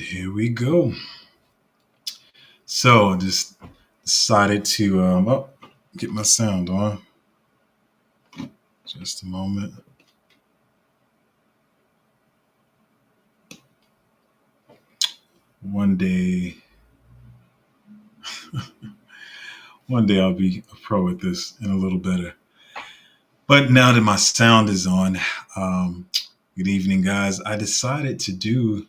Here we go. So just decided to get my sound on. Just a moment. One day, one day I'll be a pro at this and a little better. But now that my sound is on, um, good evening, guys. I decided to do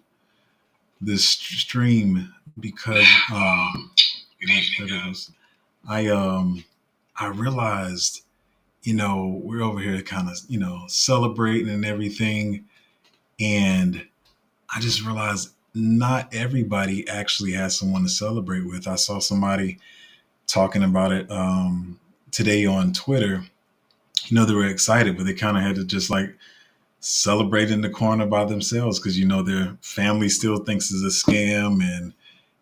this stream because good evening, guys. I um I realized, we're over here kind of, celebrating and everything. And I just realized not everybody actually has someone to celebrate with. I saw somebody talking about it today on Twitter. They were excited, but they kind of had to just like celebrate in the corner by themselves because, their family still thinks it's a scam. And,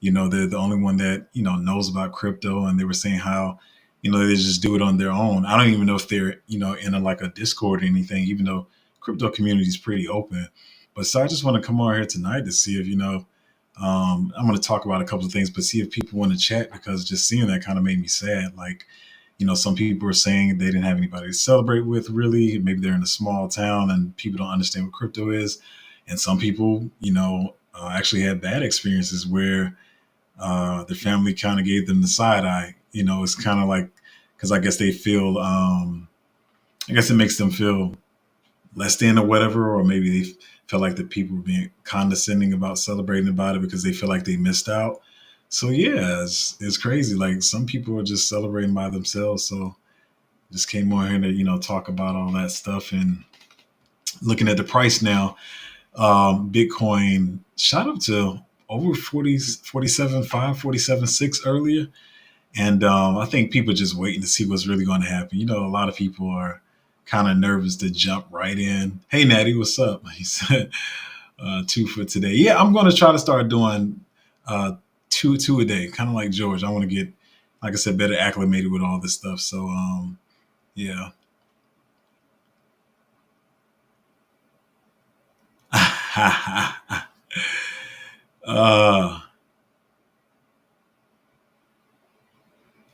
they're the only one that, knows about crypto. And they were saying how, they just do it on their own. I don't even know if they're, in like a Discord or anything, even though crypto community is pretty open. But so I just want to come on here tonight to see if, I'm going to talk about a couple of things, but see if people want to chat because just seeing that kind of made me sad. Like, some people are saying they didn't have anybody to celebrate with really. Maybe they're in a small town and people don't understand what crypto is. And some people, actually had bad experiences where their family kind of gave them the side eye. It's kind of like, because I guess they feel, I guess it makes them feel less than or whatever, or maybe they feel like the people were being condescending about celebrating about it because they feel like they missed out. So yeah, it's crazy. Like some people are just celebrating by themselves. So just came on here to talk about all that stuff and looking at the price now. Bitcoin shot up to over 40, 47.5, 47.6 earlier. And I think people are just waiting to see what's really going to happen. A lot of people are kind of nervous to jump right in. Hey, Natty, what's up? He said two for today. Yeah, I'm going to try to start doing uh, two a day, kind of like George. I want to get, like I said, better acclimated with all this stuff. So, yeah. uh,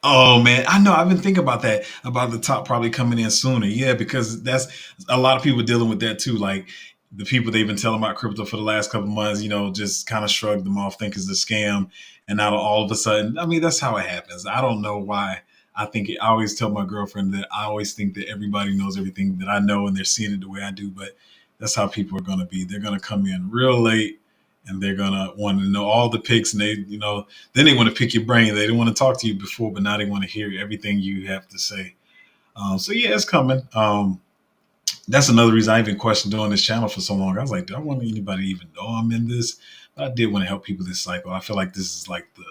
Oh man, I know. I've been thinking about that, about the top probably coming in sooner. Yeah, because that's a lot of people dealing with that too. Like the people they've been telling about crypto for the last couple of months, just kind of shrugged them off, think it's a scam, and now all of a sudden, I mean, that's how it happens. I don't know why. I always tell my girlfriend that I always think that everybody knows everything that I know, and they're seeing it the way I do. But that's how people are going to be. They're going to come in real late, and they're going to want to know all the picks, and then they want to pick your brain. They didn't want to talk to you before, but now they want to hear everything you have to say. So yeah, it's coming. That's another reason I even questioned doing this channel for so long. I was like, do I want anybody to even know I'm in this? But I did want to help people this cycle. I feel like this is like the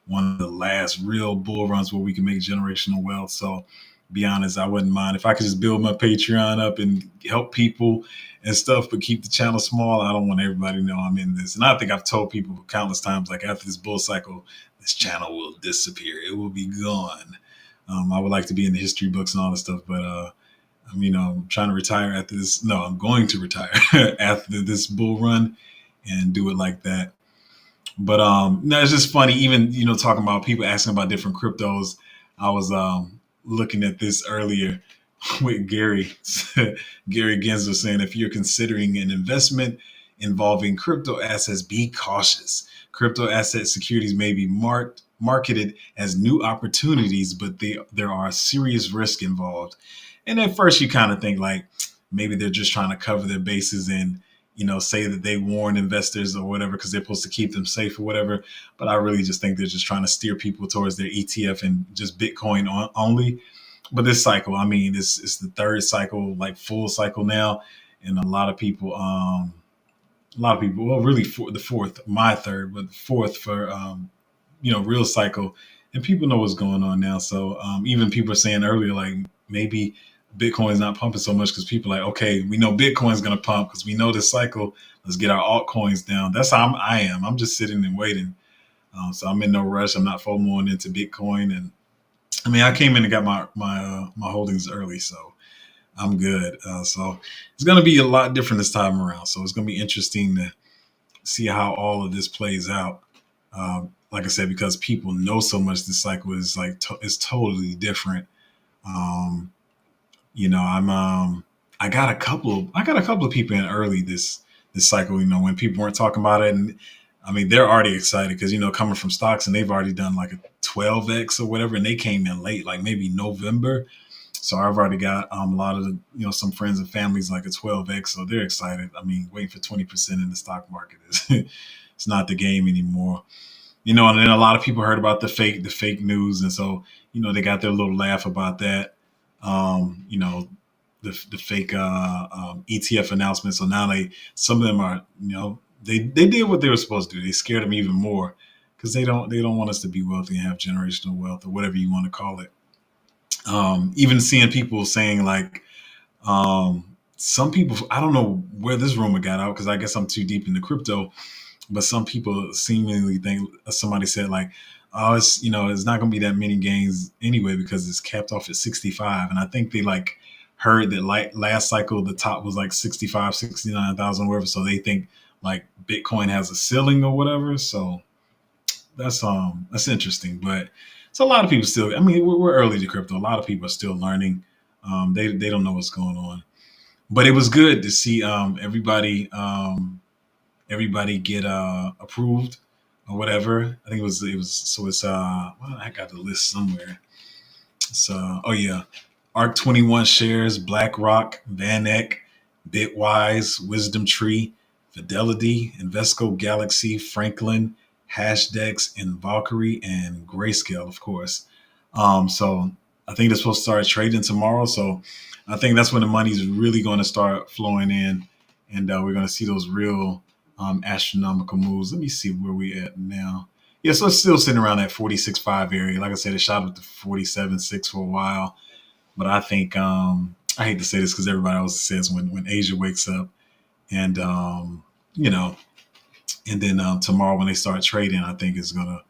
one of the last real bull runs where we can make generational wealth. So be honest, I wouldn't mind if I could just build my Patreon up and help people and stuff, but keep the channel small. I don't want everybody to know I'm in this. And I think I've told people countless times, like after this bull cycle, this channel will disappear. It will be gone. I would like to be in the history books and all this stuff, but I'm trying to retire after this. No, I'm going to retire after this bull run and do it like that. But no, it's just funny. Even talking about people asking about different cryptos. I was looking at this earlier with Gary. Gary Gensler saying if you're considering an investment involving crypto assets, be cautious. Crypto asset securities may be marketed as new opportunities, but there are serious risk involved. And at first, you kind of think like maybe they're just trying to cover their bases and say that they warn investors or whatever because they're supposed to keep them safe or whatever. But I really just think they're just trying to steer people towards their ETF and just Bitcoin only. But this cycle, I mean, it's the third cycle, like full cycle now, and a lot of people, well, really the fourth, my third, but the fourth for real cycle, and people know what's going on now. So even people are saying earlier, like maybe Bitcoin's not pumping so much because people are like, okay, we know Bitcoin's going to pump because we know this cycle. Let's get our altcoins down. That's how I am. I'm just sitting and waiting. So I'm in no rush. I'm not FOMOing into Bitcoin, and I mean, I came in and got my holdings early, so I'm good. So it's going to be a lot different this time around. So it's going to be interesting to see how all of this plays out. Like I said, because people know so much, this cycle is like it's totally different. Um, I'm I got a couple of people in early this cycle. When people weren't talking about it, and I mean they're already excited because coming from stocks and they've already done like a 12x or whatever, and they came in late, like maybe November. So I've already got a lot of the, some friends and families like a 12x, so they're excited. I mean, waiting for 20% in the stock market is it's not the game anymore. And then a lot of people heard about the fake news, and so they got their little laugh about that. Um, you know, the fake ETF announcement. So now some of them are they did what they were supposed to do. They scared them even more because they don't want us to be wealthy and have generational wealth or whatever you want to call it. Even seeing people saying like some people, I don't know where this rumor got out because I guess I'm too deep into crypto, but some people seemingly think somebody said like, oh, it's not going to be that many gains anyway because it's capped off at 65, and I think they like heard that like last cycle the top was like 65, 69,000, whatever, so they think like Bitcoin has a ceiling or whatever. So that's interesting, but it's a lot of people still. I mean, we're early to crypto. A lot of people are still learning. They don't know what's going on, but it was good to see everybody get approved or whatever. I think it was so it's well, I got the list somewhere. So oh yeah, Arc 21 shares, BlackRock, VanEck, Bitwise, Wisdom Tree, Fidelity, Invesco Galaxy, Franklin, Hashdex, and Valkyrie, and Grayscale, of course. So I think they're supposed to start trading tomorrow. So I think that's when the money's really going to start flowing in, and we're going to see those real astronomical moves. Let me see where we at now. Yeah, so it's still sitting around that 46.5 area. Like I said, it shot up to 47.6 for a while. But I think I hate to say this because everybody else says when Asia wakes up and you know, and then tomorrow when they start trading, I think it's gonna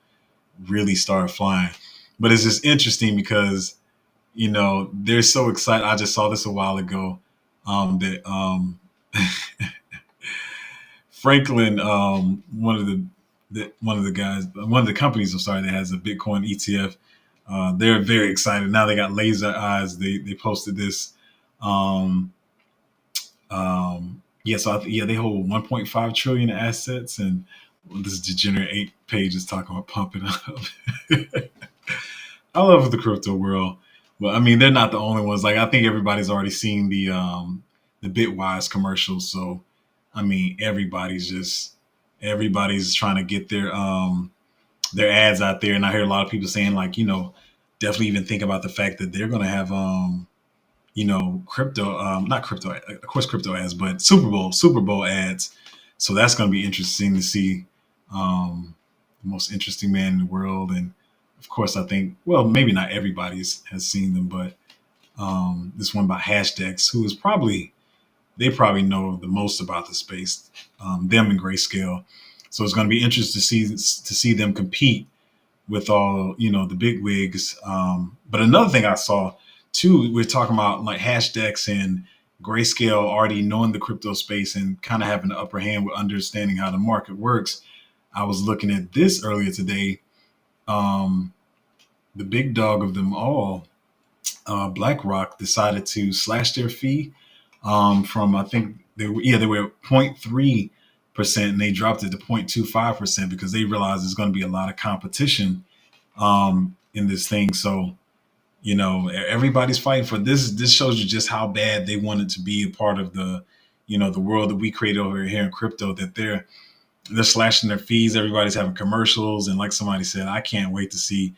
really start flying. But it's just interesting because they're so excited. I just saw this a while ago that Franklin, one of the guys, one of the companies, I'm sorry, that has a Bitcoin ETF. They're very excited now. They got laser eyes. They posted this. Yeah, so yeah, they hold 1.5 trillion assets, and this degenerate 8 pages talking about pumping up. I love the crypto world, but I mean they're not the only ones. Like I think everybody's already seen the Bitwise commercials. So I mean everybody's trying to get their ads out there, and I hear a lot of people saying like definitely even think about the fact that they're going to have crypto, not crypto, of course, crypto ads, but Super Bowl ads. So that's going to be interesting to see the most interesting man in the world. And of course, I think, well, maybe not everybody's has seen them, but this one by Hashdex, who is they probably know the most about the space, them and Grayscale. So it's going to be interesting to see them compete with all the big wigs. But another thing I saw too, we're talking about like Hashdex and Grayscale already knowing the crypto space and kind of having the upper hand with understanding how the market works. I was looking at this earlier today. Um, the big dog of them all, BlackRock, decided to slash their fee from I think they were at 0.3%, and they dropped it to 0.25% because they realized there's going to be a lot of competition in this thing. So everybody's fighting for this. This shows you just how bad they wanted to be a part of the world that we created over here in crypto. That they're slashing their fees. Everybody's having commercials, and like somebody said, I can't wait to see,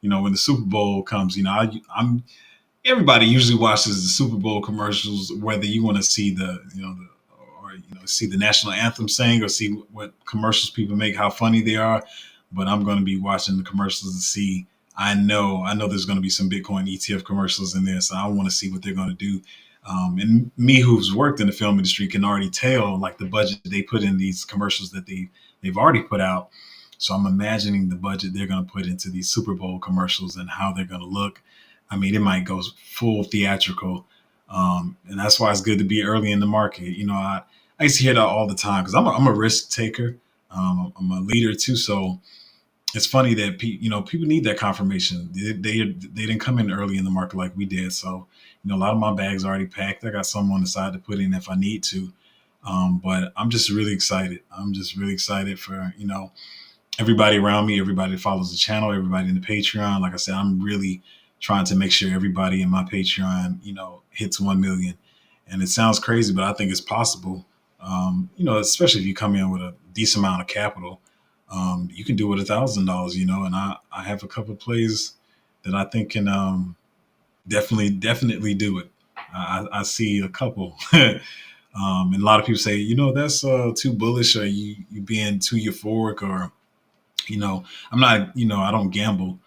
when the Super Bowl comes. I'm everybody usually watches the Super Bowl commercials, whether you want to see or see the national anthem sang or see what commercials people make, how funny they are. But I'm going to be watching the commercials to see. I know there's going to be some Bitcoin ETF commercials in there, so I want to see what they're going to do. And me, who's worked in the film industry, can already tell like the budget they put in these commercials that they've already put out. So I'm imagining the budget they're going to put into these Super Bowl commercials and how they're going to look. I mean, it might go full theatrical, and that's why it's good to be early in the market. I used to hear that all the time because I'm a risk taker. I'm a leader too, so it's funny that people need that confirmation. They didn't come in early in the market like we did, so a lot of my bags already packed. I got some on the side to put in if I need to. But I'm just really excited. I'm just really excited for everybody around me, everybody that follows the channel, everybody in the Patreon. Like I said, I'm really trying to make sure everybody in my Patreon, hits 1 million. And it sounds crazy, but I think it's possible. Especially if you come in with a decent amount of capital, you can do it $1,000, and I have a couple of plays that I think can definitely do it. I see a couple. And a lot of people say, that's too bullish, or you being too euphoric, or you know, I'm not, I don't gamble.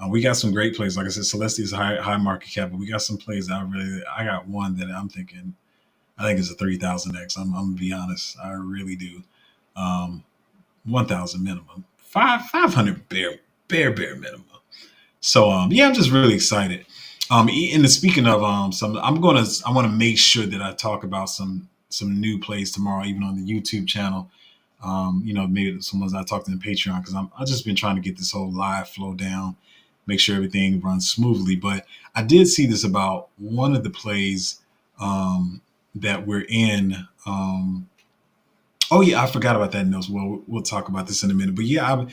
We got some great plays. Like I said, Celestia's high market cap, but we got some plays that I got one that I'm thinking, I think it's a 3,000x. I'm gonna be honest. I really do. 1,000 minimum, 500 bare minimum. So yeah, I'm just really excited. And speaking of some, I want to make sure that I talk about some new plays tomorrow, even on the YouTube channel. Maybe some ones I talked in the Patreon, because I've just been trying to get this whole live flow down, make sure everything runs smoothly. But I did see this about one of the plays that we're in. Oh yeah, I forgot about that notes. Well, we'll talk about this in a minute. But yeah,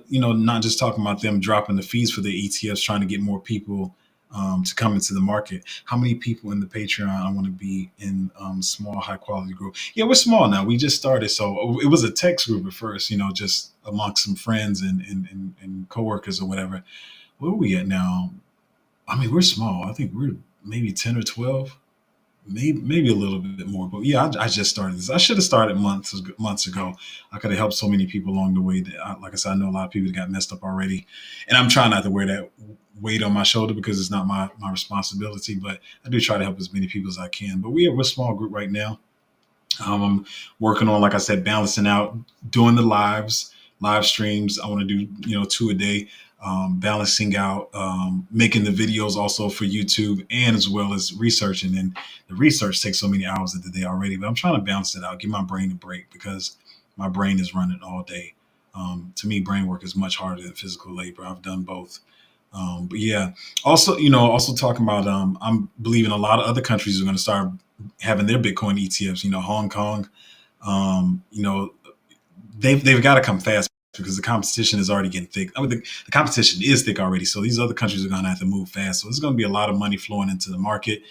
not just talking about them dropping the fees for the ETFs, trying to get more people to come into the market. How many people in the Patreon I want to be in small, high quality group? Yeah, we're small now. We just started, so it was a text group at first. Just amongst some friends and coworkers or whatever. Where are we at now? I mean, we're small. I think we're maybe 10 or 12, maybe a little bit more. But yeah, I just started this. I should have started months ago. I could have helped so many people along the way. Like I said, I know a lot of people that got messed up already, and I'm trying not to wear that weight on my shoulder, because it's not my responsibility. But I do try to help as many people as I can. But we're a small group right now. I'm working on, like I said, balancing out, doing the live streams. I want to do, 2 a day, balancing out, making the videos also for YouTube, and as well as researching. And the research takes so many hours of the day already, but I'm trying to balance it out, give my brain a break, because my brain is running all day. To me, brain work is much harder than physical labor. I've done both. But yeah, also, talking about, I'm believing a lot of other countries are going to start having their Bitcoin ETFs. Hong Kong, you know, they've got to come fast, because the competition is already getting thick. I mean, the competition is thick already. So these other countries are going to have to move fast. So there's going to be a lot of money flowing into the market.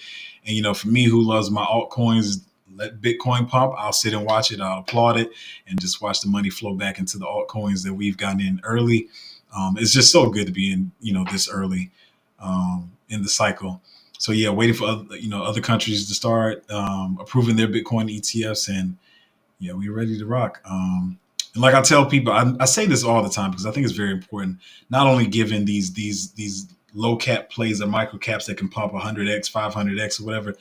And, for me, who loves my altcoins, let Bitcoin pump. I'll sit and watch it. I'll applaud it and just watch the money flow back into the altcoins that we've gotten in early. It's just so good to be in, this early in the cycle. So yeah, waiting for other countries to start approving their Bitcoin ETFs, and yeah, we're ready to rock. And like I tell people, I say this all the time, because I think it's very important. Not only giving these low cap plays or micro caps that can pump 100x, 500x, or whatever.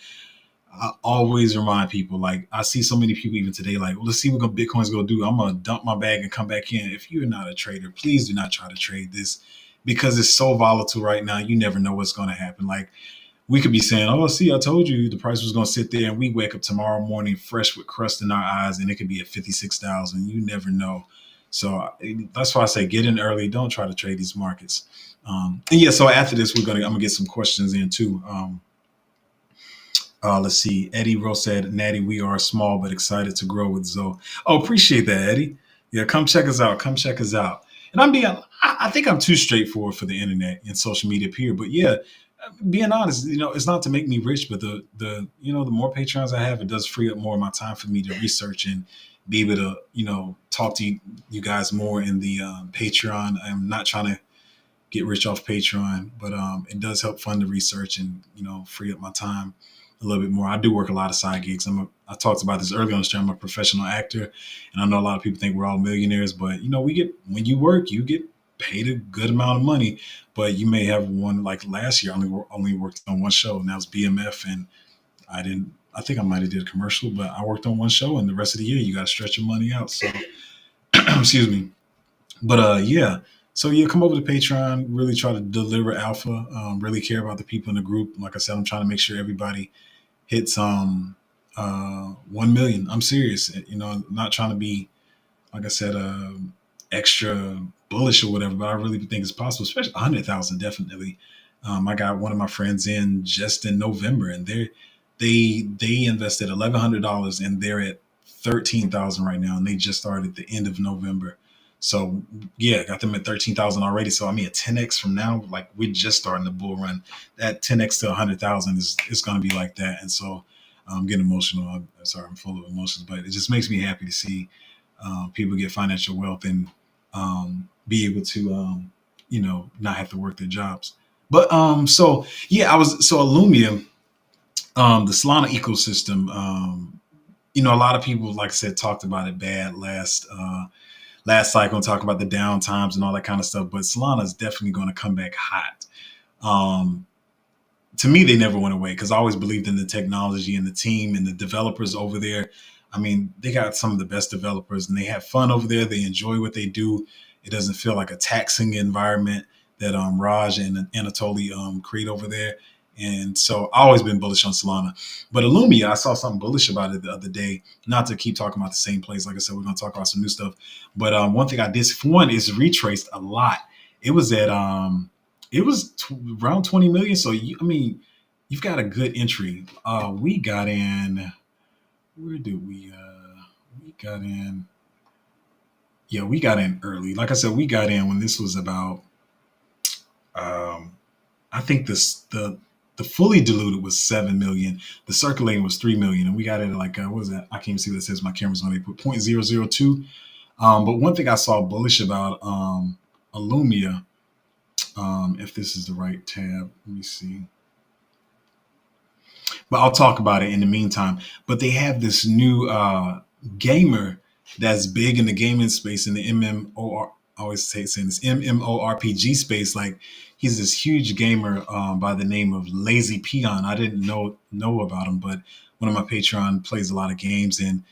I always remind people, like, I see so many people even today, like, well, let's see what Bitcoin's going to do. I'm going to dump my bag and come back in. If you're not a trader, please do not try to trade this, because it's so volatile right now. You never know what's going to happen. Like, we could be saying, oh, see, I told you the price was going to sit there, and we wake up tomorrow morning fresh with crust in our eyes, and it could be at 56,000. You never know. So that's why I say get in early. Don't try to trade these markets. And yeah, so after this, I'm gonna get some questions in too. Let's see. Eddie Rose said, Natty, we are small but excited to grow with Zoe. Oh, appreciate that, Eddie. Yeah, come check us out. Come check us out. And I think I'm too straightforward for the internet and social media period. But yeah, being honest, it's not to make me rich, but the more Patreons I have, it does free up more of my time for me to research and be able to, talk to you guys more in the Patreon. I'm not trying to get rich off Patreon, but it does help fund the research and free up my time a little bit more. I do work a lot of side gigs. I talked about this earlier on the stream. I'm a professional actor, and I know a lot of people think we're all millionaires, but when you work, you get paid a good amount of money. But you may have one, like last year. I only worked on one show, and that was BMF, and I didn't. I think I might have did a commercial, but I worked on one show, and the rest of the year you got to stretch your money out. So, excuse me. But yeah. So yeah, come over to Patreon. Really try to deliver alpha. Really care about the people in the group. Like I said, I'm trying to make sure everybody hits 1 million. I'm serious. I'm not trying to be like I said, extra bullish or whatever, but I really think it's possible, especially 100,000 definitely. I got one of my friends in just in November, and they invested $1,100, and they're at 13,000 right now, and they just started at the end of November. So yeah, got them at 13,000 already. So I mean, a 10x from now, like we're just starting the bull run. That 10x to 100,000 is going to be like that, and so I'm getting emotional. I'm sorry, I'm full of emotions, but it just makes me happy to see people get financial wealth and be able to, not have to work their jobs. But so yeah, I was so Illumia, the Solana ecosystem. A lot of people, like I said, talked about it bad last cycle and talk about the down times and all that kind of stuff. But Solana is definitely going to come back hot. Um, to me, they never went away because I always believed in the technology and the team and the developers over there. I mean, they got some of the best developers and they have fun over there. They enjoy what they do. It doesn't feel like a taxing environment that Raj and Anatoly create over there. And so I always been bullish on Solana. But Illumia, I saw something bullish about it the other day. Not to keep talking about the same place. Like I said, we're going to talk about some new stuff. But one thing I did, for one, is retraced a lot. It was at around 20 million. So I mean, you've got a good entry. We got in. Where did we got in? Yeah, we got in early. Like I said, we got in when this was about. Um, I think the fully diluted was 7 million. The circulating was 3 million, and we got it at like what was that? I can't even see what it says. My camera's on. They put 0.002. But one thing I saw bullish about Illumia, if this is the right tab, let me see. But I'll talk about it in the meantime. But they have this new gamer that's big in the gaming space in the MMOR. I always saying this MMORPG space. Like he's this huge gamer by the name of Lazy Peon. I didn't know about him, but one of my Patreon plays a lot of games, and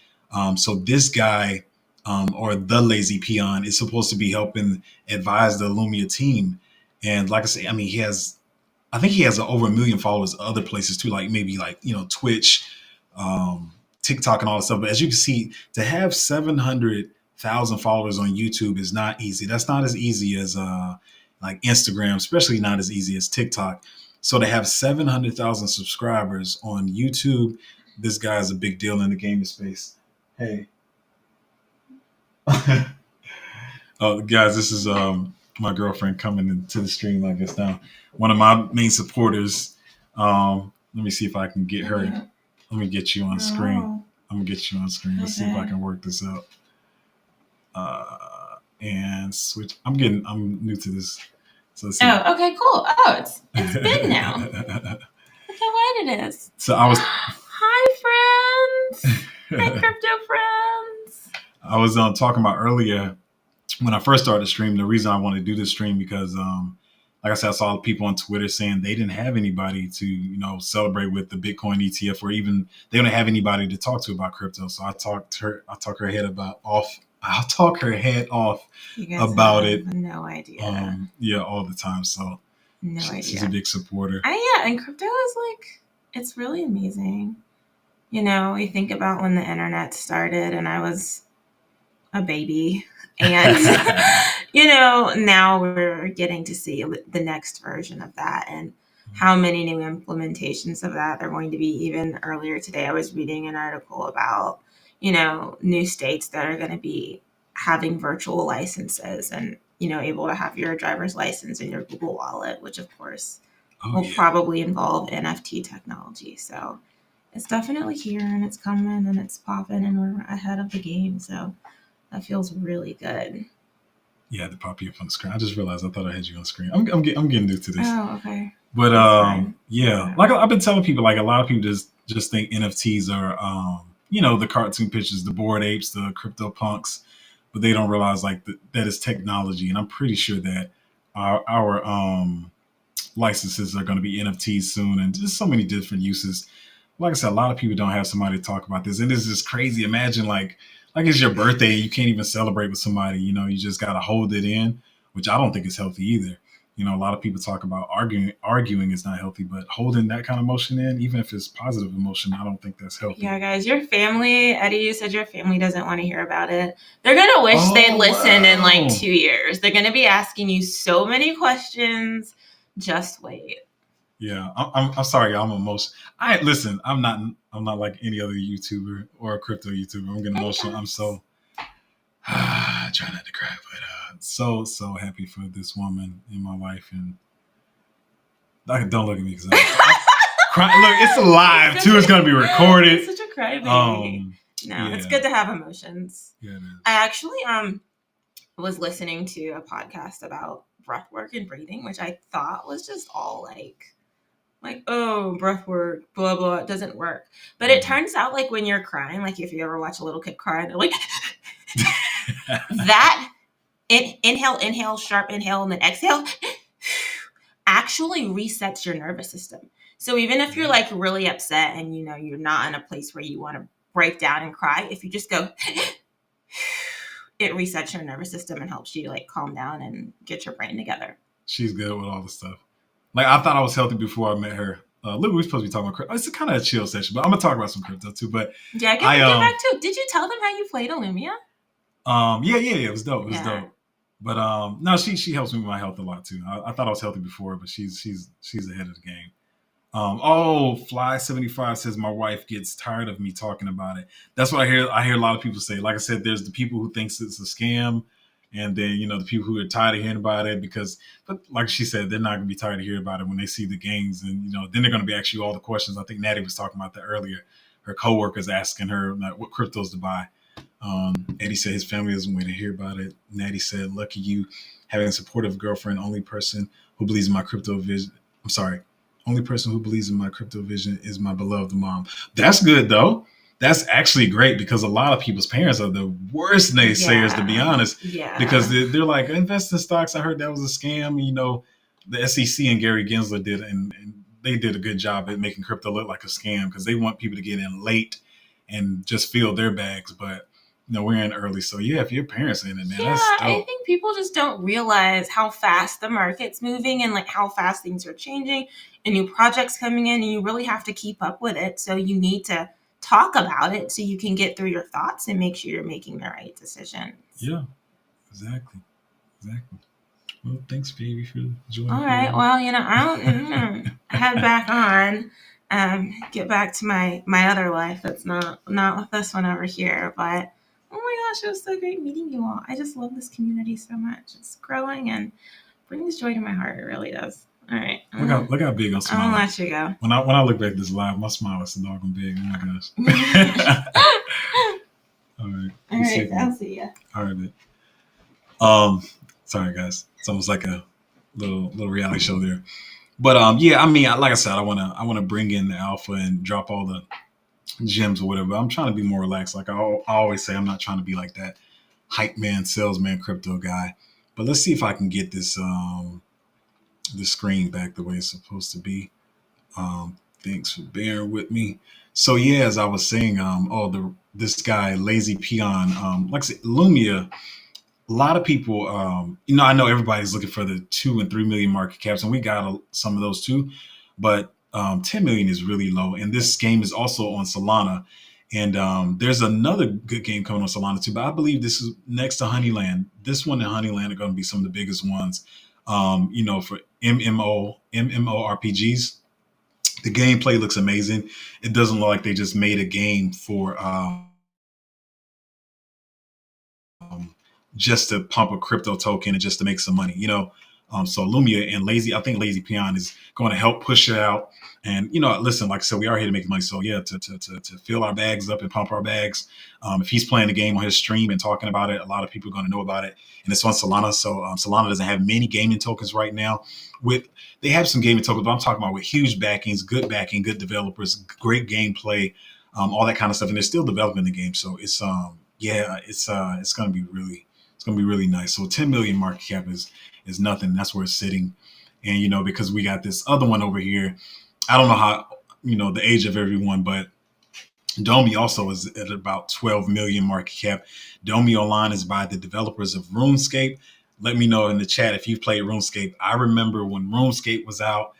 so this guy or the Lazy Peon is supposed to be helping advise the Lumia team. And like I say, I mean, I think he has over 1 million followers other places too, like maybe like Twitch, TikTok, and all that stuff. But as you can see, to have 700,000 followers on YouTube is not easy. That's not as easy as like Instagram, especially not as easy as TikTok. So to have 700,000 subscribers on YouTube, this guy is a big deal in the gaming space. Hey, oh guys, this is my girlfriend coming into the stream, I guess now. One of my main supporters. Let me see if I can get her. Let me get you on screen. I'm gonna get you on screen. Let's see if I can work this out. And switch. I'm new to this. So let's see. Oh, okay, cool. Oh, it's big now. Look how wide it is. So I was. Hi, friends. Hi, crypto friends. I was talking about earlier when I first started the stream. The reason I wanted to do this stream because like I said, I saw people on Twitter saying they didn't have anybody to, celebrate with the Bitcoin ETF, or even they don't have anybody to talk to about crypto. So I talk her head off. I'll talk her head off about it. No idea. Yeah, all the time. So no idea. She's a big supporter. Yeah, and crypto is it's really amazing. You think about when the internet started and I was a baby. And, now we're getting to see the next version of that and how many new implementations of that are going to be. Even earlier today, I was reading an article about, new states that are going to be having virtual licenses and, able to have your driver's license in your Google Wallet, which of course will probably involve NFT technology. So it's definitely here and it's coming and it's popping and we're ahead of the game. So that feels really good. Yeah, to pop you up on the screen. I just realized I thought I had you on the screen. I'm getting new to this. Oh, okay. But yeah, like I've been telling people, like a lot of people just think NFTs are the cartoon pictures, the Bored Apes, the crypto punks, but they don't realize like that is technology. And I'm pretty sure that our licenses are going to be NFTs soon, and just so many different uses. Like I said, a lot of people don't have somebody to talk about this, and this is crazy. Imagine like it's your birthday, you can't even celebrate with somebody. You just got to hold it in, which I don't think is healthy either. A lot of people talk about arguing is not healthy, but holding that kind of emotion in, even if it's positive emotion, I don't think that's healthy. Yeah, guys, your family, Eddie, you said your family doesn't want to hear about it. They're going to wish they'd listened in like 2 years. They're going to be asking you so many questions. Just wait. Yeah, I'm sorry, I'm emotional. Listen, I'm not like any other YouTuber or a crypto YouTuber. I'm getting emotional. I'm so I try not to cry, but so happy for this woman in my life, and don't look at me because I'm crying. Look, it's live too. It's gonna be recorded. It's such a crybaby. No, it's good to have emotions. Yeah, it is. I actually was listening to a podcast about breath work and breathing, which I thought was just all like oh, breath work, blah blah, it doesn't work. But it turns out like when you're crying, like if you ever watch a little kid cry, they're like that inhale, sharp inhale, and then exhale actually resets your nervous system. So even if you're like really upset and you're not in a place where you want to break down and cry, if you just go it resets your nervous system and helps you like calm down and get your brain together. She's good with all the stuff. Like I thought I was healthy before I met her. Look, we're supposed to be talking about crypto. It's kind of a chill session, but I'm gonna talk about some crypto too. But yeah, get back to it. Did you tell them how you played Illumia? Yeah, it was dope. It was dope. But no, she helps me with my health a lot too. I thought I was healthy before, but she's ahead of the game. Fly75 says my wife gets tired of me talking about it. That's what I hear. I hear a lot of people say. Like I said, there's the people who thinks it's a scam, and then the people who are tired of hearing about it but like she said, they're not gonna be tired of hearing about it when they see the gains, and then they're gonna be asking you all the questions. I think Natty was talking about that earlier. Her coworkers asking her like what cryptos to buy. Eddie said his family doesn't wait to hear about it. Natty said, lucky you, having a supportive girlfriend. Only person who believes in my crypto vision. I'm sorry. Only person who believes in my crypto vision is my beloved mom. That's good though. That's actually great because a lot of people's parents are the worst naysayers, to be honest. Yeah. Because they're like, invest in stocks. I heard that was a scam. The SEC and Gary Gensler did, and they did a good job at making crypto look like a scam because they want people to get in late and just fill their bags. But we're in early. So yeah, if your parents are in it, man, that's dope. I think people just don't realize how fast the market's moving and like how fast things are changing and new projects coming in, and you really have to keep up with it. So you need to talk about it so you can get through your thoughts and make sure you're making the right decisions. Yeah, exactly. Well, thanks, baby, for joining. All right. Well, I'll head back on. Get back to my other life that's not with this one over here. But oh my gosh, it was so great meeting you all. I just love this community so much. It's growing and brings joy to my heart. It really does. All right. Look how big I'm smiling. I'm gonna let you go. When I look back at this live, my smile is so doggone big. Oh my gosh. All right. All right. I'll see ya. All right. Sorry guys. It's almost like a little reality show there. But yeah, I mean, like I said, I wanna bring in the alpha and drop all the gems or whatever. I'm trying to be more relaxed. Like I always say, I'm not trying to be like that hype man, salesman, crypto guy. But let's see if I can get this the screen back the way it's supposed to be. Thanks for bearing with me. So yeah, as I was saying, this guy Lazy Peon, like I said, Lumia. A lot of people, I know everybody's looking for the 2 and 3 million market caps, and we got some of those too. But 10 million is really low. And this game is also on Solana. And there's another good game coming on Solana too. But I believe this is next to Honeyland. This one and Honeyland are going to be some of the biggest ones, for MMORPGs. The gameplay looks amazing. It doesn't look like they just made a game for just to pump a crypto token and just to make some money, so Lumia and I think Lazy Peon is going to help push it out. And, listen, like I said, we are here to make money. So yeah, to fill our bags up and pump our bags. If he's playing the game on his stream and talking about it, a lot of people are going to know about it. And it's on Solana. So Solana doesn't have many gaming tokens right now. They have some gaming tokens, but I'm talking about with huge backings, good backing, good developers, great gameplay, all that kind of stuff. And they're still developing the game. So it's going to be really nice. So 10 million market cap is nothing. That's where it's sitting. And, because we got this other one over here, I don't know how, the age of everyone, but Domi also is at about 12 million market cap. Domi Online is by the developers of RuneScape. let me know in the chat if you've played RuneScape. I remember when RuneScape was out.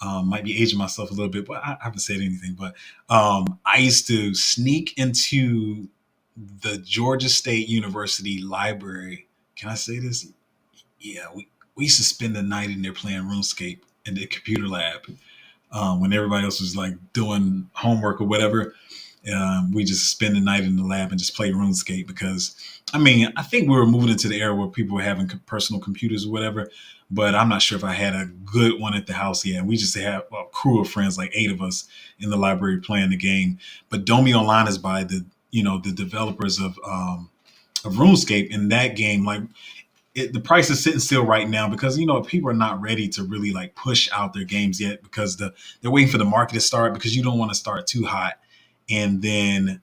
Might be aging myself a little bit, but I haven't said anything. But I used to sneak into the Georgia State University library. Can I say this? Yeah, we used to spend the night in there playing RuneScape in the computer lab when everybody else was like doing homework or whatever. We just spend the night in the lab and just play RuneScape because, I mean, I think we were moving into the era where people were having personal computers or whatever, but I'm not sure if I had a good one at the house yet. We just had a crew of friends, like 8 of us in the library playing the game. But Domi Online is by the developers of RuneScape. In that game, like the price is sitting still right now because people are not ready to really like push out their games yet because they're waiting for the market to start because you don't want to start too hot and then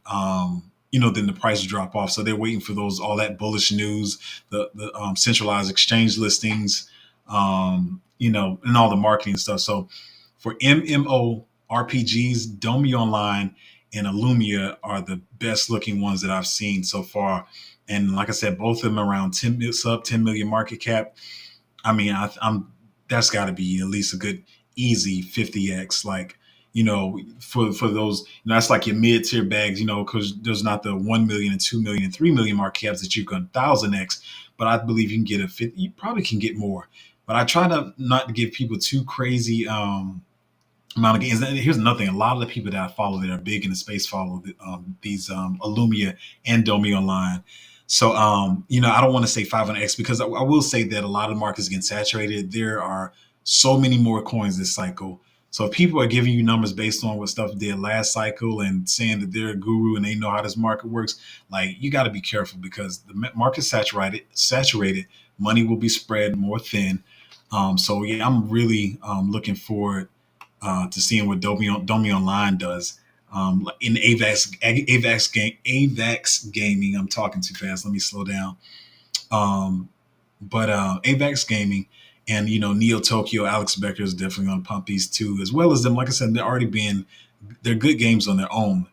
then the price drop off. So they're waiting for those all that bullish news, the centralized exchange listings, and all the marketing stuff. So for MMO RPGs, Domi Online and Illumia are the best looking ones that I've seen so far. And like I said, both of them around 10 million market cap. I mean, I'm that's got to be at least a good easy 50x. Like, for those, that's like your mid tier bags, because there's not the 1 million and 2 million and 3 million market caps that you can 1000x. But I believe you can get a 50. You probably can get more. But I try to not to give people too crazy amount of games. And here's another thing: a lot of the people that I follow that are big in the space follow these Illumia and Domi Online. So I don't want to say 500x because I will say that a lot of markets get saturated. There are so many more coins this cycle. So if people are giving you numbers based on what stuff did last cycle and saying that they're a guru and they know how this market works, like you got to be careful because the market's saturated. Money will be spread more thin. So yeah, I'm really looking forward to seeing what Domi Online does. In AVAX gaming, I'm talking too fast. Let me slow down. But AVAX gaming and Neo Tokyo, Alex Becker is definitely going to pump these two, as well as them. Like I said, they're good games on their own,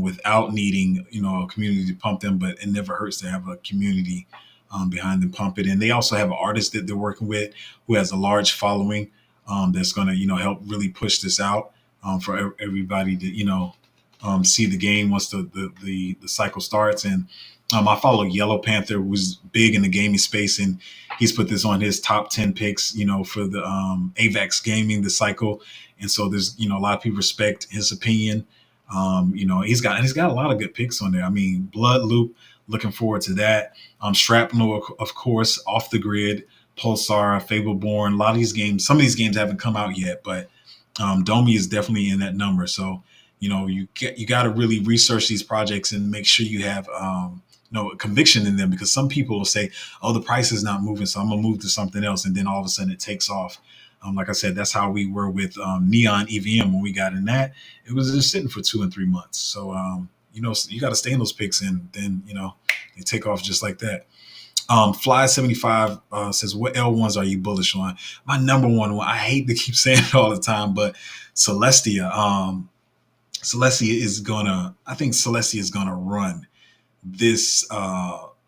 without needing a community to pump them. But it never hurts to have a community behind them pump it. And they also have an artist that they're working with who has a large following, that's going to help really push this out for everybody to see the game once the cycle starts. And I follow Yellow Panther, who's big in the gaming space, and he's put this on his top 10 picks, for the AVAX gaming, the cycle. And so there's a lot of people respect his opinion. He's got a lot of good picks on there. I mean, Blood Loop, looking forward to that. Shrapnel, of course, Off the Grid, Pulsar, Fableborn. A lot of these games, some of these games haven't come out yet, but Domi is definitely in that number. So you got to really research these projects and make sure you have conviction in them, because some people will say, "Oh, the price is not moving, so I'm gonna move to something else," and then all of a sudden it takes off. Like I said, that's how we were with Neon EVM when we got in that. It was just sitting for 2 and 3 months. So you got to stay in those picks, and then they take off just like that. Fly75 says, "What L1s are you bullish on?" My number one, I hate to keep saying it all the time, but Celestia. I think Celestia is gonna run this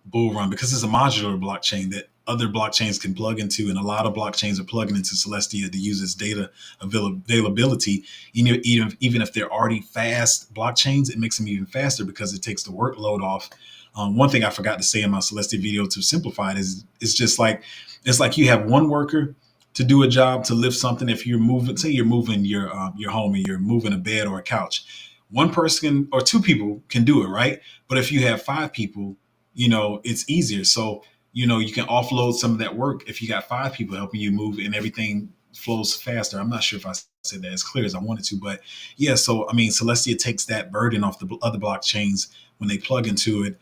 bull run because it's a modular blockchain that other blockchains can plug into, and a lot of blockchains are plugging into Celestia to use its data availability. Even if they're already fast blockchains, it makes them even faster because it takes the workload off. One thing I forgot to say in my Celestia video to simplify it is it's like you have one worker to do a job to lift something. If you're moving, say you're moving your home and you're moving a bed or a couch, one person or two people can do it, right? But if you have 5 people, it's easier. So you can offload some of that work if you got 5 people helping you move, and everything flows faster. I'm not sure if I said that as clear as I wanted to, but yeah. So I mean, Celestia takes that burden off the other blockchains when they plug into it,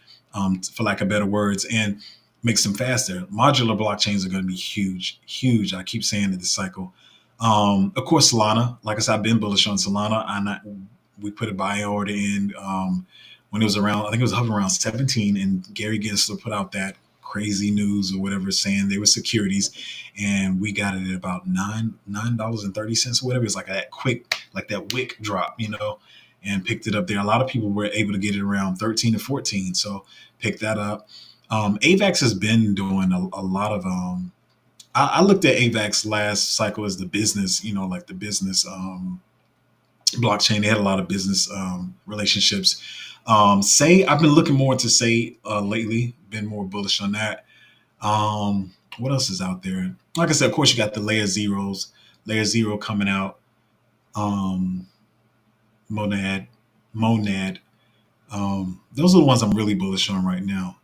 for lack of better words, and makes them faster. Modular blockchains are going to be huge, huge. I keep saying it this cycle. Of course, Solana. Like I said, I've been bullish on Solana. We put a buy order in when it was around, I think it was hovering around 17, and Gary Gensler put out that crazy news or whatever saying they were securities, and we got it at about $9.30 or whatever. It's like that wick drop, and picked it up there. A lot of people were able to get it around 13 to 14, so picked that up. AVAX has been doing a lot of. I looked at AVAX last cycle as the business, like the business blockchain. They had a lot of business relationships. Say I've been looking more into Say lately. Been more bullish on that. What else is out there? Like I said, of course, you got the layer zeros, layer zero coming out. Um, Monad, Monad. Those are the ones I'm really bullish on right now.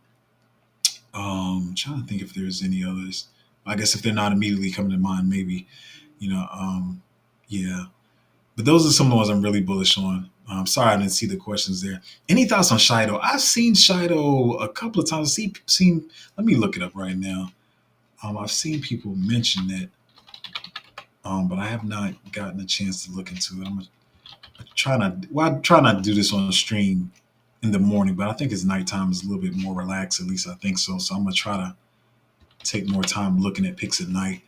Trying to think if there's any others. I guess if they're not immediately coming to mind, maybe, you know, yeah. But those are some of the ones I'm really bullish on. Sorry, I didn't see the questions there. Any thoughts on Shido? I've seen Shido a couple of times. Let me look it up right now. I've seen people mention it, but I have not gotten a chance to look into it. I try not to do this on a stream in the morning, but I think it's nighttime is a little bit more relaxed. At least I think so. So I'm gonna try to take more time looking at picks at night,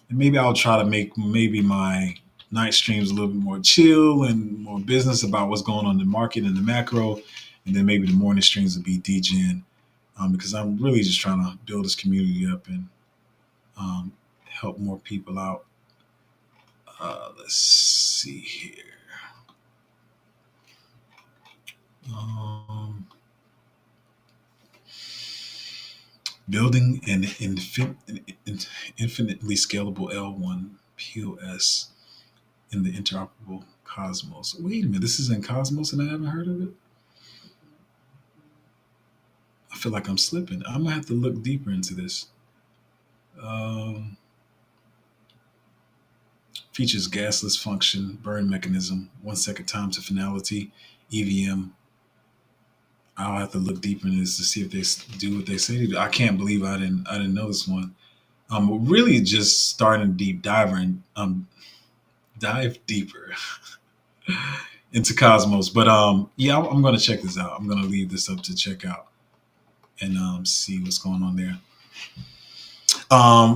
and maybe I'll try to make maybe my night streams a little bit more chill and more business about what's going on in the market and the macro, and then maybe the morning streams will be DGen, because I'm really just trying to build this community up and um, help more people out. Let's see here. Um, Building an infinitely scalable L1 POS in the interoperable Cosmos. Wait a minute, this is in Cosmos and I haven't heard of it? I feel like I'm slipping. I'm gonna have to look deeper into this. Um, Features gasless function, burn mechanism, 1 second time to finality, EVM. I'll have to look deeper into this to see if they do what they say they do. I can't believe I didn't know this one. We're really just starting deep diving, dive deeper into Cosmos. But yeah, I'm going to check this out. I'm going to leave this up to check out and see what's going on there.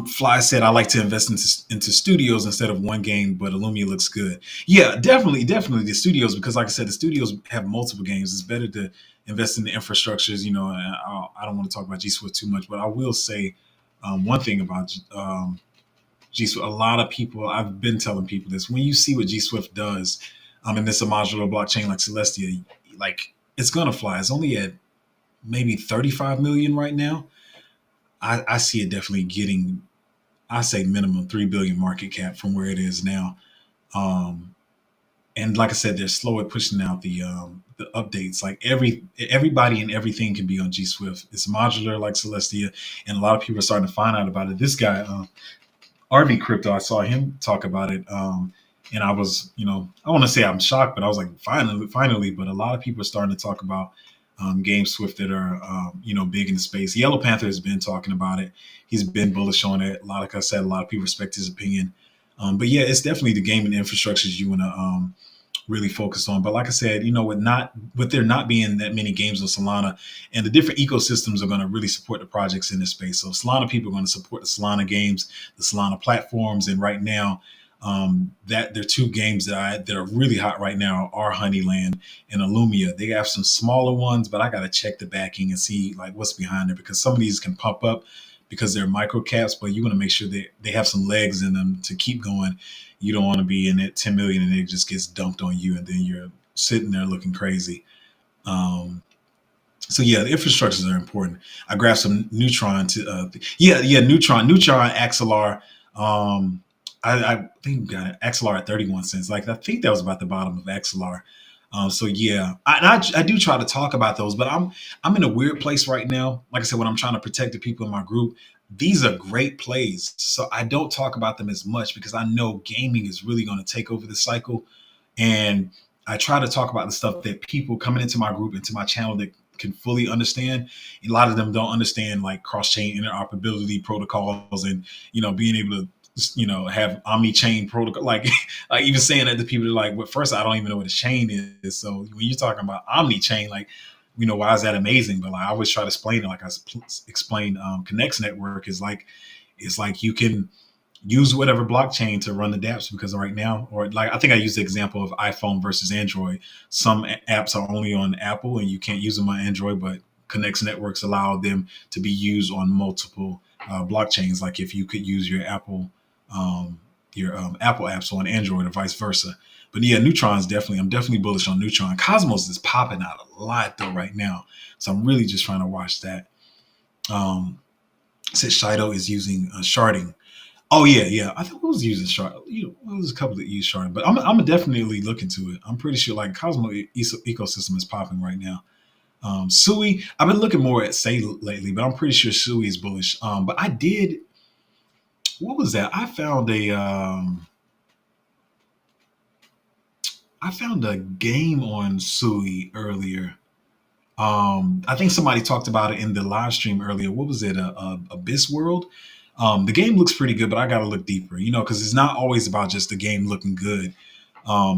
Fly said, I like to invest into studios instead of one game, but Illumia looks good. Yeah, definitely the studios, because like I said, the studios have multiple games. It's better to invest in the infrastructures, and I don't want to talk about G Swift too much, but I will say one thing about G Swift. A lot of people, I've been telling people this, when you see what G Swift does in this modular blockchain like Celestia, like it's going to fly. It's only at maybe 35 million right now. I see it definitely getting, I say minimum 3 billion market cap from where it is now. Um, and like I said, they're slow at pushing out the updates. Like everybody and everything can be on G Swift. It's modular like Celestia, and a lot of people are starting to find out about it. This guy, RV Crypto, I saw him talk about it. And I was, I want to say I'm shocked, but I was like, finally. But a lot of people are starting to talk about Game Swift that are, big in the space. Yellow Panther has been talking about it. He's been bullish on it. Like I said, a lot of people respect his opinion. But yeah, it's definitely the gaming infrastructures you want to really focus on. But like I said, with there not being that many games on Solana, and the different ecosystems are going to really support the projects in this space. So Solana people are going to support the Solana games, the Solana platforms, and right now, that there are two games that are really hot right now are Honeyland and Illumia. They have some smaller ones, but I got to check the backing and see like what's behind it, because some of these can pump up because they're micro caps, but you want to make sure they have some legs in them to keep going. You don't want to be in at 10 million and it just gets dumped on you and then you're sitting there looking crazy. Um, so yeah, the infrastructures are important. I grabbed some Neutron Neutron Axelar. I think we got it, Axelar at 31 cents. Like I think that was about the bottom of Axelar. So yeah, I do try to talk about those, but I'm in a weird place right now. Like I said, when I'm trying to protect the people in my group, these are great plays. So I don't talk about them as much because I know gaming is really going to take over the cycle. And I try to talk about the stuff that people coming into my group, into my channel that can fully understand. A lot of them don't understand like cross-chain interoperability protocols and, being able to, have omni-chain protocol. Like, like even saying that to people are like, well, first, I don't even know what a chain is. So when you're talking about omni-chain, like, why is that amazing? But like, I always try to explain it. Like I explained, Connects Network is like, it's like you can use whatever blockchain to run the dApps, because right now, or like I think I used the example of iPhone versus Android. Some apps are only on Apple and you can't use them on Android, but connects networks, allow them to be used on multiple blockchains. Like if you could use um, your Apple apps on Android or vice versa. But yeah, Neutron's definitely. I'm definitely bullish on Neutron. Cosmos is popping out a lot though right now, so I'm really just trying to watch that. Um, Said Shido is using sharding. Oh yeah, yeah. I think we was using shard. There was a couple that used sharding, but I'm definitely look into it. I'm pretty sure like Cosmo ecosystem is popping right now. Sui, I've been looking more at Say lately, but I'm pretty sure Sui is bullish. But I did. What was that? I found a game on Sui earlier. I think somebody talked about it in the live stream earlier. What was it? Abyss World. The game looks pretty good, but I got to look deeper. Because it's not always about just the game looking good.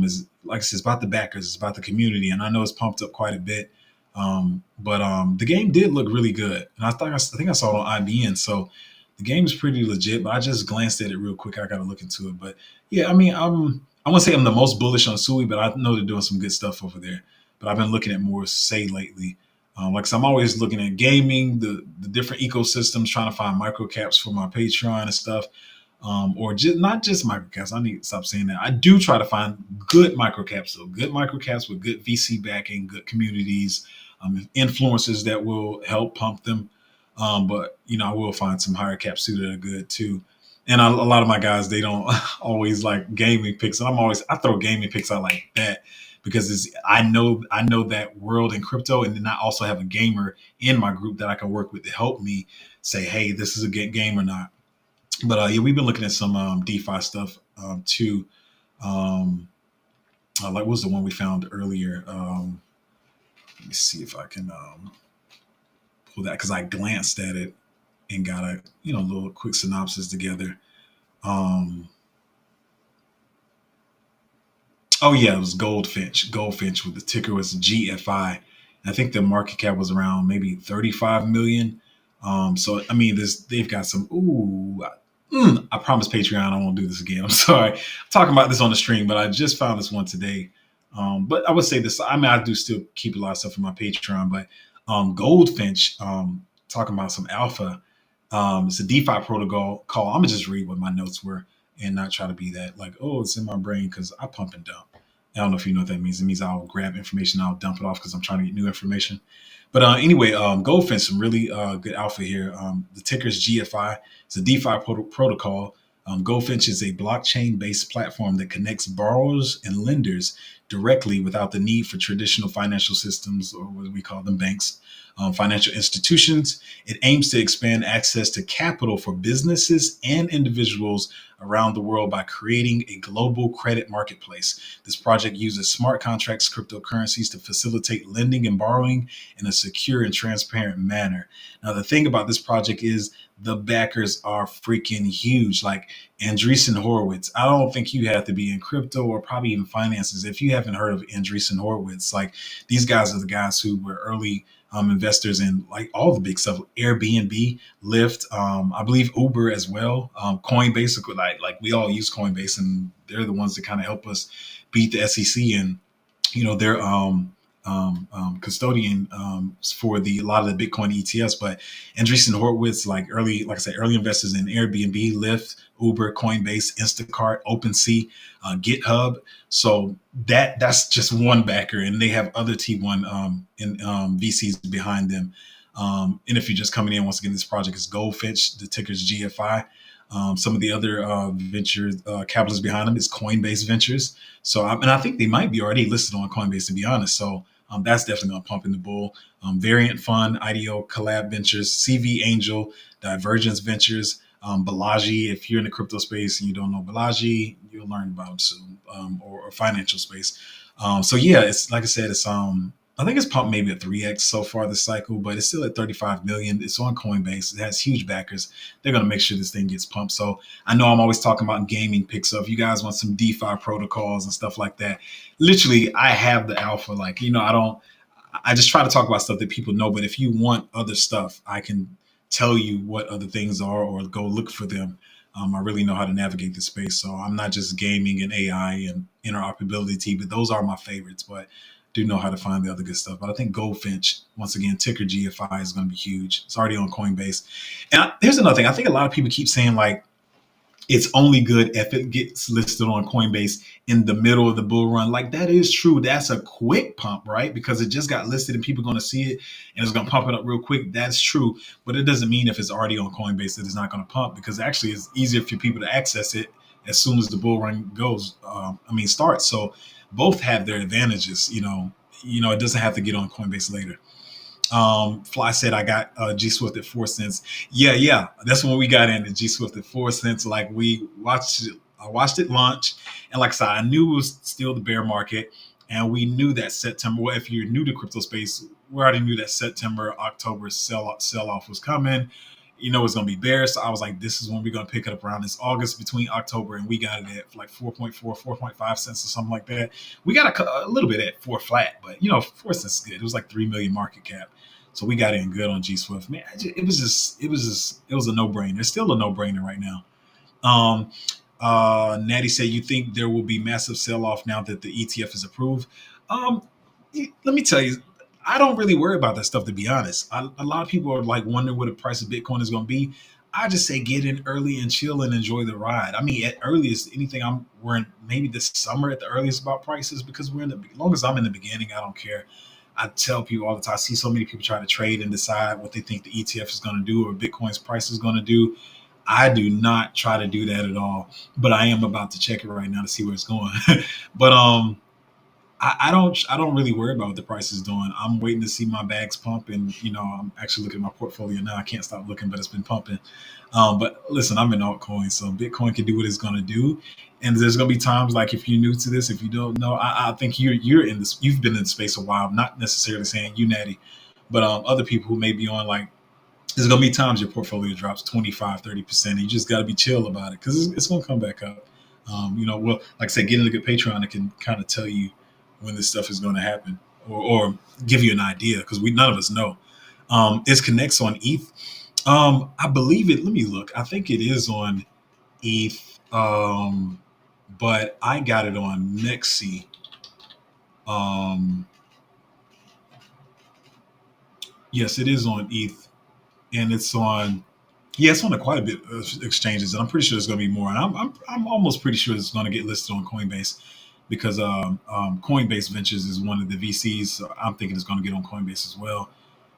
Is like I said, it's about the backers, it's about the community, and I know it's pumped up quite a bit. But the game did look really good, and I think I saw it on IBN. So the game is pretty legit. But I just glanced at it real quick. I got to look into it. But yeah, I mean, I won't say I'm the most bullish on Sui, but I know they're doing some good stuff over there. But I've been looking at more Say lately. Like so I'm always looking at gaming, the different ecosystems, trying to find microcaps for my Patreon and stuff, or just not just microcaps. I need to stop saying that. I do try to find good microcaps, though, good microcaps with good VC backing, good communities, influencers that will help pump them. But I will find some higher caps too that are good too. And a lot of my guys, they don't always like gaming picks. And I throw gaming picks out like that because I know that world in crypto, and then I also have a gamer in my group that I can work with to help me say, hey, this is a good game or not. But yeah, we've been looking at some DeFi stuff too. Um, like what was the one we found earlier? Let me see if I can pull that because I glanced at it and got a little quick synopsis together. Um, oh yeah, it was Goldfinch. Goldfinch with the ticker was GFI. I think the market cap was around maybe 35 million. So I mean, this they've got some. Ooh, I promise Patreon I won't do this again. I'm sorry, I'm talking about this on the stream, but I just found this one today. But I would say this. I mean, I do still keep a lot of stuff in my Patreon, but Goldfinch, talking about some alpha. It's a DeFi protocol call. I'm gonna just read what my notes were and not try to be that like, oh, it's in my brain because I pump and dump. I don't know if you know what that means. It means I'll grab information, I'll dump it off because I'm trying to get new information. But anyway, Goldfinch, some really good alpha here. The ticker is GFI. It's a DeFi protocol. Goldfinch is a blockchain based platform that connects borrowers and lenders directly without the need for traditional financial systems, or what we call them banks, financial institutions. It aims to expand access to capital for businesses and individuals around the world by creating a global credit marketplace. This project uses smart contracts, cryptocurrencies to facilitate lending and borrowing in a secure and transparent manner. Now, the thing about this project is the backers are freaking huge. Like Andreessen Horowitz. I don't think you have to be in crypto or probably even finances if you haven't heard of Andreessen Horowitz. Like these guys are the guys who were early investors in like all the big stuff, Airbnb, Lyft, I believe Uber as well, Coinbase. Like we all use Coinbase, and they're the ones that kind of help us beat the SEC, and they're custodian for the a lot of the Bitcoin ETFs. But Andreessen Horowitz, like I said, early investors in Airbnb, Lyft, Uber, Coinbase, Instacart, OpenSea, GitHub. So that's just one backer, and they have other T1 VCs behind them. And if you're just coming in, once again, this project is Goldfinch. The ticker is GFI. Some of the other venture capitalists behind them is Coinbase Ventures. So, and I think they might be already listed on Coinbase, to be honest. So that's definitely going to pump in the bull. Variant Fund, IDEO, Collab Ventures, CV Angel, Divergence Ventures, Balaji. If you're in the crypto space and you don't know Balaji, you'll learn about them soon, or financial space. So yeah, it's like I said, it's I think it's pumped maybe a 3x so far this cycle, but it's still at 35 million. It's on Coinbase. It has huge backers. They're going to make sure this thing gets pumped. So I know I'm always talking about gaming picks. So if you guys want some DeFi protocols and stuff like that, literally, I have the alpha. Like, I just try to talk about stuff that people know. But if you want other stuff, I can tell you what other things are or go look for them. I really know how to navigate the space. So I'm not just gaming and AI and interoperability, but those are my favorites. But do know how to find the other good stuff. But I think Goldfinch, once again, ticker GFI is going to be huge. It's already on Coinbase. And here's another thing. I think a lot of people keep saying like it's only good if it gets listed on Coinbase in the middle of the bull run. Like that is true. That's a quick pump, right? Because it just got listed and people are going to see it and it's going to pump it up real quick. That's true. But it doesn't mean if it's already on Coinbase that it's not going to pump because actually it's easier for people to access it as soon as the bull run goes. Starts. So both have their advantages. It doesn't have to get on Coinbase later. Fly said I got G Swift at 4 cents. Yeah, yeah, that's when we got into G Swift at 4 cents. Like we watched it, I watched it launch, and like I said, I knew it was still the bear market, and we knew that September. Well, if you're new to crypto space, we already knew that September, October sell off was coming. It's gonna be bear. So I was like, this is when we're gonna pick it up around this August between October, and we got it at like 4.4, 4.5 cents or something like that. We got a little bit at 4 flat, but 4 cents is good. It was like 3 million market cap. So we got in good on G Swift. Man, it was a no brainer. It's still a no brainer right now. Um, Natty said, "You think there will be massive sell off now that the ETF is approved?" Um, Let me tell you, I don't really worry about that stuff to be honest. A lot of people are like wondering what the price of Bitcoin is going to be. I just say get in early and chill and enjoy the ride. I mean, at earliest, anything we're in maybe this summer at the earliest about prices because we're in as long as I'm in the beginning, I don't care. I tell people all the time. I see so many people try to trade and decide what they think the ETF is going to do or Bitcoin's price is going to do. I do not try to do that at all, but I am about to check it right now to see where it's going. But I don't really worry about what the price is doing. I'm waiting to see my bags pump, and I'm actually looking at my portfolio now. I can't stop looking, but it's been pumping. But listen, I'm in altcoins, so Bitcoin can do what it's going to do, and there's going to be times like if you're new to this, if you don't know, I think you're in this. You've been in space a while. Not necessarily saying you natty, but other people who may be on like there's gonna be times your portfolio drops 25, 30%. And you just got to be chill about it because it's gonna come back up. Well, like I said, getting a good Patreon, it can kind of tell you when this stuff is going to happen or give you an idea because we none of us know. Is connects on ETH? I believe it. Let me look. I think it is on ETH, but I got it on Mexi. Um, yes, it is on ETH, and it's on. Yeah, it's on quite a bit of exchanges, and I'm pretty sure there's going to be more. And I'm almost pretty sure it's going to get listed on Coinbase because Coinbase Ventures is one of the VCs. So I'm thinking it's going to get on Coinbase as well.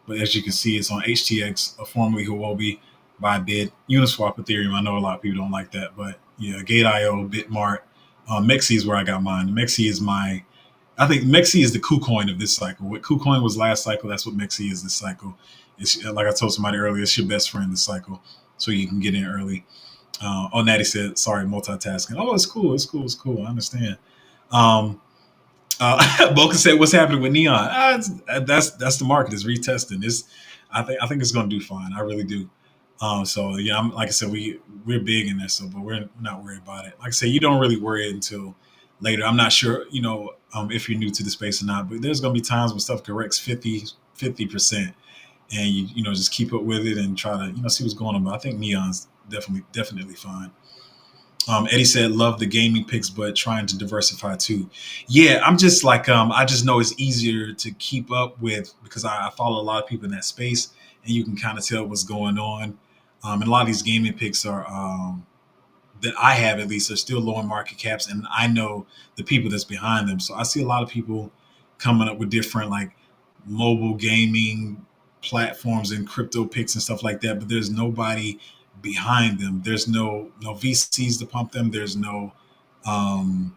But as you can see, it's on HTX, formerly Huobi, Bybit, Uniswap, Ethereum. I know a lot of people don't like that, but yeah, Gate.io, Bitmart, Mexi is where I got mine. Mexi is I think Mexi is the KuCoin of this cycle. What KuCoin was last cycle, that's what Mexi is this cycle. It's like I told somebody earlier, it's your best friend this cycle, so you can get in early. Natty said, "Sorry, multitasking." Oh, it's cool. It's cool. It's cool. I understand. Um, Boca said, "What's happening with Neon?" That's the market is retesting. I think it's going to do fine. I really do. So yeah, like I said, we're big in there, so but we're not worried about it. Like I said, you don't really worry until later. I'm not sure, if you're new to the space or not, but there's going to be times when stuff corrects 50%, and you just keep up with it and try to see what's going on. But I think Neon's definitely fine. Eddie said, "Love the gaming picks, but trying to diversify too." Yeah, I'm just like I just know it's easier to keep up with because I follow a lot of people in that space, and you can kind of tell what's going on. And a lot of these gaming picks are that I have at least are still low in market caps, and I know the people that's behind them. So I see a lot of people coming up with different like mobile gaming platforms and crypto picks and stuff like that, but there's nobody behind them. There's no VCs to pump them. There's um,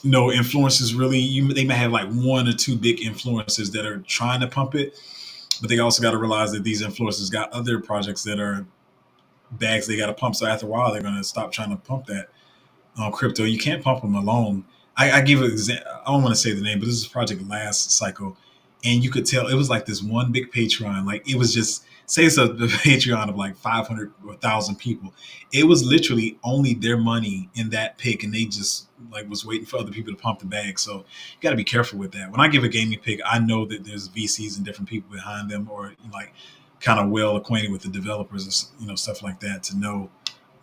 no influencers really. They may have like one or two big influencers that are trying to pump it, but they also got to realize that these influencers got other projects that are bags they got to pump. So after a while, they're going to stop trying to pump that crypto. You can't pump them alone. I give an example. I don't want to say the name, but this is project last cycle, and you could tell it was like this one big Patreon. Like it was just say it's a Patreon of like 500 or 1,000 people. It was literally only their money in that pick, and they just like was waiting for other people to pump the bag. So you got to be careful with that. When I give a gaming pick, I know that there's VCs and different people behind them, or like kind of well acquainted with the developers, or stuff like that, to know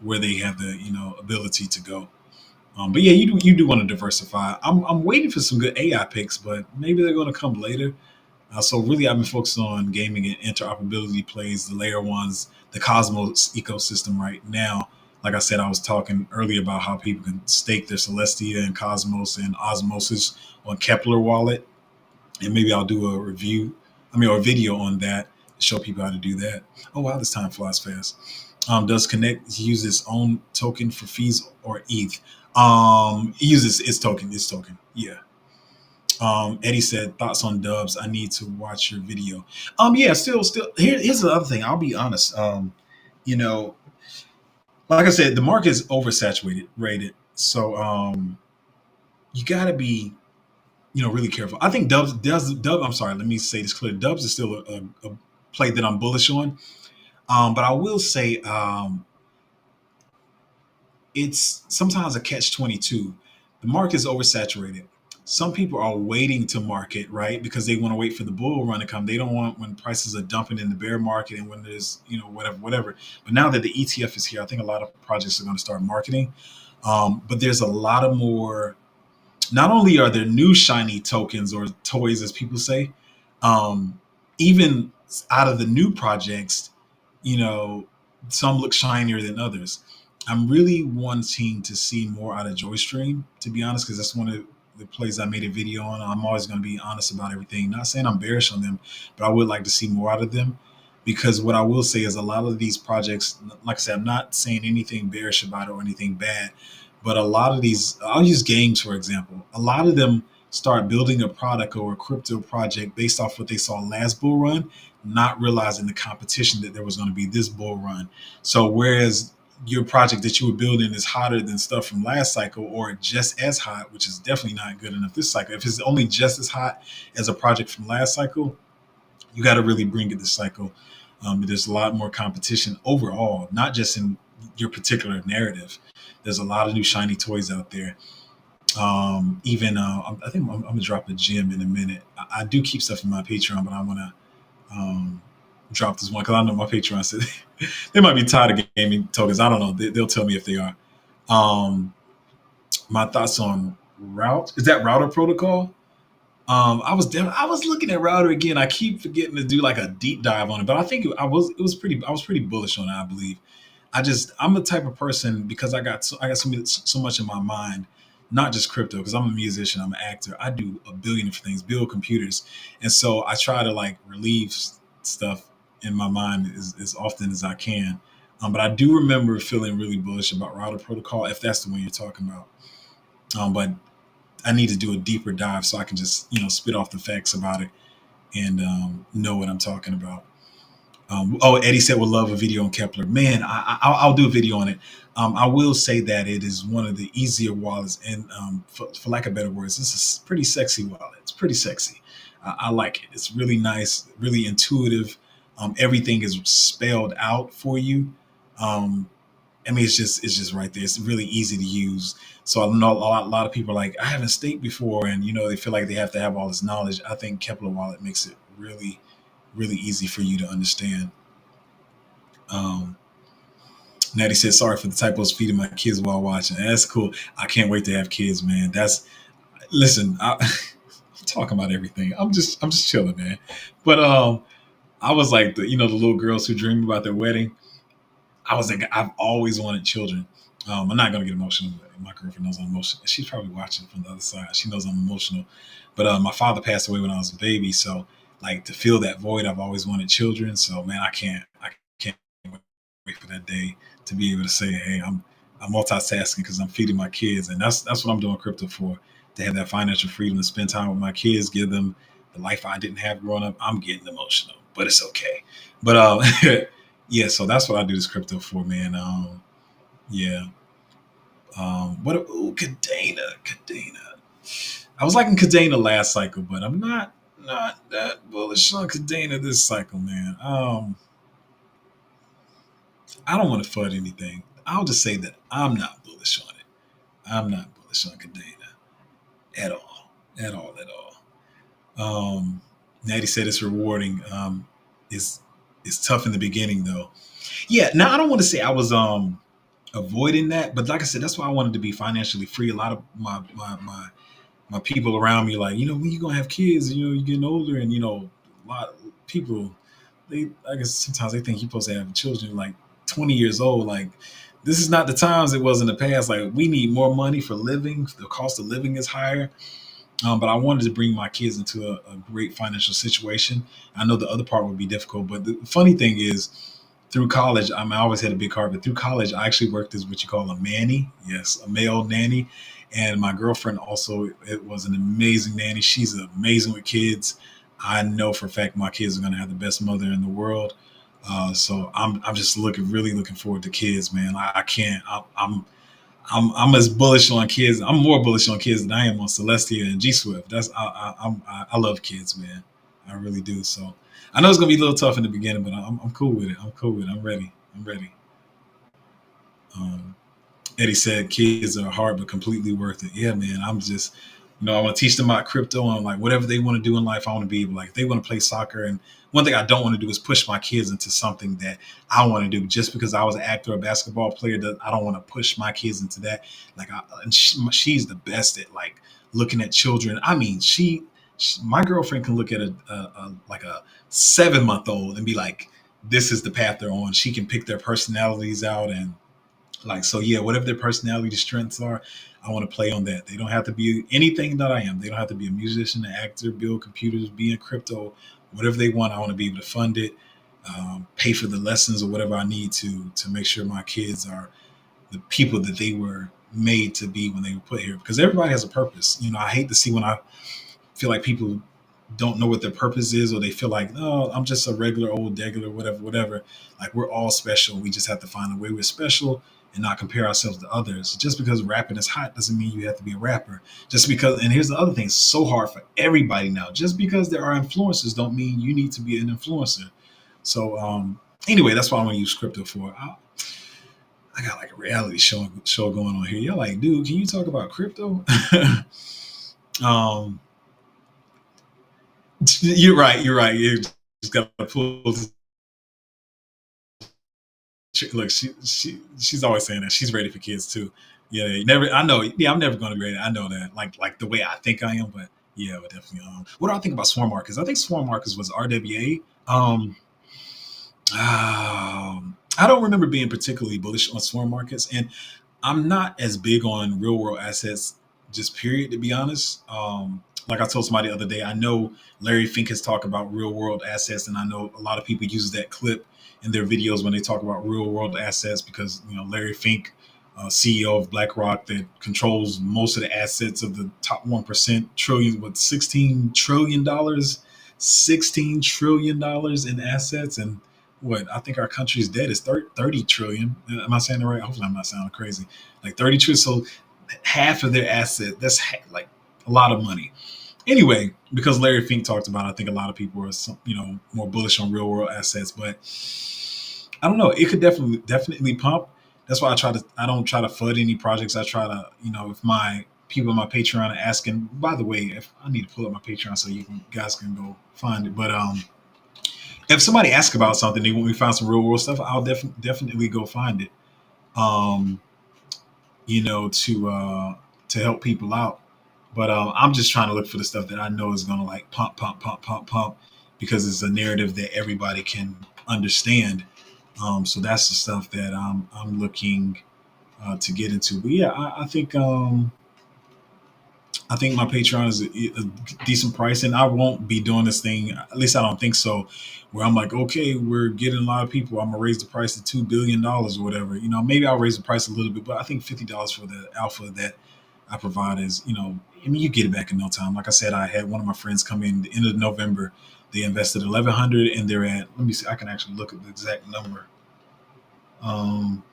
where they have the ability to go. But yeah, you do want to diversify. I'm waiting for some good AI picks, but maybe they're going to come later. So really, I've been focused on gaming and interoperability plays, the layer ones, the Cosmos ecosystem right now. Like I said, I was talking earlier about how people can stake their Celestia and Cosmos and Osmosis on Kepler wallet, and maybe I'll do a review, or a video on that to show people how to do that. Oh wow, this time flies fast. Does Connect use its own token for fees or ETH? It uses its token. Yeah. Eddie said thoughts on Dubs. I need to watch your video. Yeah, still. Here's the other thing. I'll be honest. You know, like I said, the market is oversaturated, rated. So you got to be, really careful. I think Dubs. I'm sorry. Let me say this clear. Dubs is still a play that I'm bullish on. But I will say, it's sometimes a catch 22. The market is oversaturated. Some people are waiting to market, right? Because they want to wait for the bull run to come. They don't want when prices are dumping in the bear market and when there's, whatever. But now that the ETF is here, I think a lot of projects are going to start marketing. But there's a lot of more, not only are there new shiny tokens or toys, as people say, um, even out of the new projects, you know, some look shinier than others. I'm really wanting to see more out of Joystream, to be honest, because that's one of the plays I made a video on. I'm always going to be honest about everything. Not saying I'm bearish on them, but I would like to see more out of them. Because what I will say is a lot of these projects, like I said, I'm not saying anything bearish about it or anything bad, but a lot of these, I'll use games for example. A lot of them start building a product or a crypto project based off what they saw last bull run, not realizing the competition that there was going to be this bull run. So whereas your project that you were building is hotter than stuff from last cycle or just as hot, which is definitely not good enough this cycle. If it's only just as hot as a project from last cycle, you got to really bring it this cycle. There's a lot more competition overall, not just in your particular narrative. There's a lot of new shiny toys out there. Even I think I'm gonna drop a gem in a minute. I do keep stuff in my Patreon, but I want to drop this one because I know my Patreon said they might be tired of gaming tokens. I don't know. They'll tell me if they are. Um, my thoughts on route is that router protocol. I was looking at router again. I keep forgetting to do like a deep dive on it, but I think I was pretty bullish on it. I believe. I'm the type of person because I got so much in my mind, not just crypto because I'm a musician, I'm an actor. I do a billion different things, build computers, and so I try to like relieve stuff in my mind as often as I can. But I do remember feeling really bullish about router protocol if that's the one you're talking about. But I need to do a deeper dive so I can just spit off the facts about it and know what I'm talking about. Eddie said would love a video on Kepler. Man, I'll do a video on it. I will say that it is one of the easier wallets, and for lack of better words, this is a pretty sexy wallet. It's pretty sexy. I like it. It's really nice, really intuitive. Everything is spelled out for you. Um, it's just right there. It's really easy to use. So I know a lot of people are like, I haven't staked before, and they feel like they have to have all this knowledge. I think Kepler Wallet makes it really, really easy for you to understand. Um, Natty said, "Sorry for the typos, feeding my kids while watching." That's cool. I can't wait to have kids, man. Listen. I'm talking about everything. I'm just chilling, man. But I was like the little girls who dream about their wedding. I was like, I've always wanted children. I'm not gonna get emotional. But my girlfriend knows I'm emotional. She's probably watching from the other side. She knows I'm emotional. But my father passed away when I was a baby, so like to fill that void, I've always wanted children. So man, I can't wait for that day to be able to say, hey, I'm multitasking because I'm feeding my kids, and that's what I'm doing crypto for. To have that financial freedom to spend time with my kids, give them the life I didn't have growing up. I'm getting emotional, but it's okay. But yeah, so that's what I do this crypto for, man. Yeah. What? Ooh, Cadena. I was liking Cadena last cycle, but I'm not that bullish on Cadena this cycle, man. I don't want to FUD anything. I'll just say that I'm not bullish on it. I'm not bullish on Cadena at all, at all, at all. Natty said it's rewarding. It's tough in the beginning though. Yeah. Now I don't want to say I was avoiding that. But like I said, that's why I wanted to be financially free. A lot of my people around me, like, when you gonna have kids, you're getting older, and a lot of people, they, I guess sometimes they think you're supposed to have children like 20 years old. Like, this is not the times it was in the past. Like, we need more money for living. The cost of living is higher. But I wanted to bring my kids into a great financial situation. I know the other part would be difficult, but the funny thing is, through college, I always had a big heart, but through college, I actually worked as what you call a nanny. Yes, a male nanny. And my girlfriend also, it was an amazing nanny. She's amazing with kids. I know for a fact my kids are going to have the best mother in the world. So I'm just really looking forward to kids, man. I can't. I'm as bullish on kids. I'm more bullish on kids than I am on Celestia and G Swift. I love kids, man. I really do. So I know it's gonna be a little tough in the beginning, but I'm cool with it. I'm cool with it. I'm ready. I'm ready. Um, Eddie said kids are hard but completely worth it. Yeah, man. I'm just, I want to teach them about crypto and like whatever they want to do in life. I want to be able, like, if they want to play soccer. And one thing I don't want to do is push my kids into something that I want to do just because I was an actor or a basketball player. That I don't want to push my kids into that. Like, and she's the best at like looking at children. I mean, my girlfriend can look at like a 7-month old and be like, this is the path they're on. She can pick their personalities out, and like, so yeah, whatever their personality strengths are, I want to play on that. They don't have to be anything that I am. They don't have to be a musician, an actor, build computers, be in crypto, whatever they want. I want to be able to fund it, pay for the lessons or whatever I need to make sure my kids are the people that they were made to be when they were put here. Because everybody has a purpose. I hate to see when I feel like people don't know what their purpose is, or they feel like, oh, I'm just a regular old degular, whatever. Like, we're all special. We just have to find a way we're special and not compare ourselves to others. Just because rapping is hot doesn't mean you have to be a rapper. Just because, and here's the other thing, it's so hard for everybody now. Just because there are influencers don't mean you need to be an influencer. So anyway, that's what I want to use crypto for. I got like a reality show going on here. You're like, dude, can you talk about crypto? um, you're right. You're right. You just got to pull. Look, she's always saying that she's ready for kids too. Yeah, you never. I know. Yeah, I'm never going to be ready. I know that. Like the way I think I am, but yeah, but definitely. What do I think about swarm markets? I think swarm markets was RWA. I don't remember being particularly bullish on swarm markets, and I'm not as big on real world assets, just period, to be honest. Like I told somebody the other day, I know Larry Fink has talked about real world assets, and I know a lot of people use that clip in their videos when they talk about real world assets because, Larry Fink, CEO of BlackRock, that controls most of the assets of the top 1% trillion, what, $16 trillion, $16 trillion in assets. And what I think our country's debt is 30 trillion. Am I saying that right? Hopefully I'm not sounding crazy. Like 30 trillion. So half of their asset, that's like a lot of money. Anyway, because Larry Fink talked about it, I think a lot of people are, more bullish on real world assets, but I don't know. It could definitely pump. That's why I don't try to FUD any projects. I try to, if my people on my Patreon are asking, by the way, if I need to pull up my Patreon so guys can go find it. But if somebody asks about something, they want me to find some real world stuff, I'll definitely go find it. Um, to help people out. But I'm just trying to look for the stuff that I know is gonna like pump, pump, pump, pump, pump, because it's a narrative that everybody can understand. So that's the stuff that I'm looking to get into. But yeah, I think my Patreon is a decent price, and I won't be doing this thing. At least I don't think so. Where I'm like, okay, we're getting a lot of people. I'm gonna raise the price to $2 billion or whatever. Maybe I'll raise the price a little bit, but I think $50 for the alpha that I provide is, I mean, you get it back in no time. Like I said, I had one of my friends come in the end of November. They invested 1,100, and they're at. Let me see. I can actually look at the exact number. Um,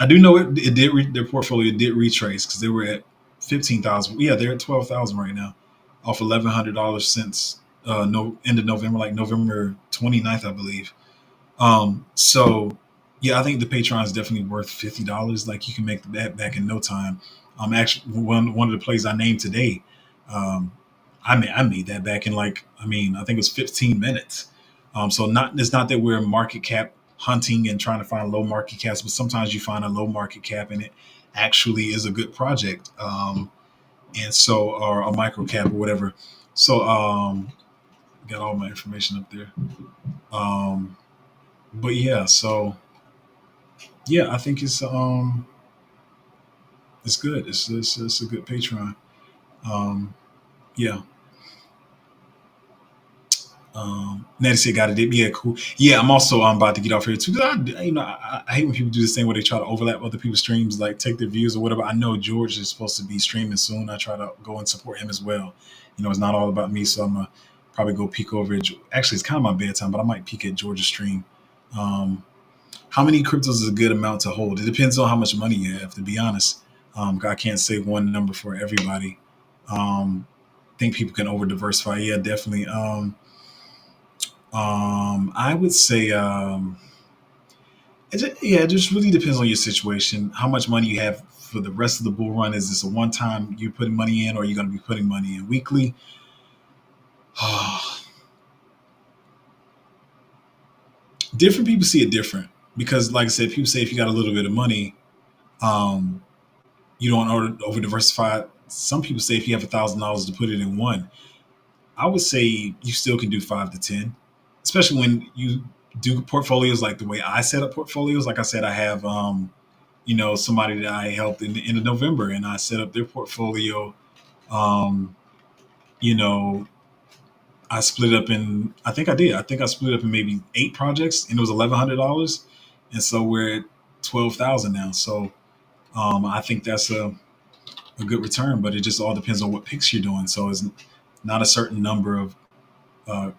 I do know it did their portfolio did retrace because they were at 15,000. Yeah, they're at 12,000 right now, off $1,100 since no end of November, like November 29th, I believe. So yeah, I think the Patreon is definitely worth $50. Like, you can make that back in no time. Actually, one of the plays I named today, um, I made that back in, like, I mean, I think it was 15 minutes. So not it's not that we're market cap. hunting and trying to find low market caps, but sometimes you find a low market cap and it actually is a good project. And so, or a micro cap or whatever. So, got all my information up there. Um, but yeah, so yeah, I think it's good. It's a good Patreon. Um, yeah. Natty said, "Got it. Yeah, cool. Yeah, I'm also about to get off here too. 'Cause I hate when people do this thing where they try to overlap other people's streams, like take their views or whatever. I know George is supposed to be streaming soon. I try to go and support him as well. It's not all about me, so I'm gonna probably go peek over at. Actually, it's kind of my bedtime, but I might peek at George's stream. Um, how many cryptos is a good amount to hold? It depends on how much money you have. To be honest, I can't say one number for everybody. I think people can over diversify. Yeah, definitely. I would say, it just really depends on your situation. How much money you have for the rest of the bull run? Is this a one time you're putting money in, or are you going to be putting money in weekly? Different people see it different because, like I said, people say if you got a little bit of money, um, you don't over diversify. Some people say if you have $1,000 to put it in one, I would say you still can do 5 to 10, especially when you do portfolios like the way I set up portfolios. Like I said, I have somebody that I helped in the end of November, and I set up their portfolio. Um, you know, I split it up in. I think I did. I think I split it up in maybe 8 projects, and it was $1,100, and so we're at 12,000 now. So I think that's a good return, but it just all depends on what picks you're doing. So it's not a certain number of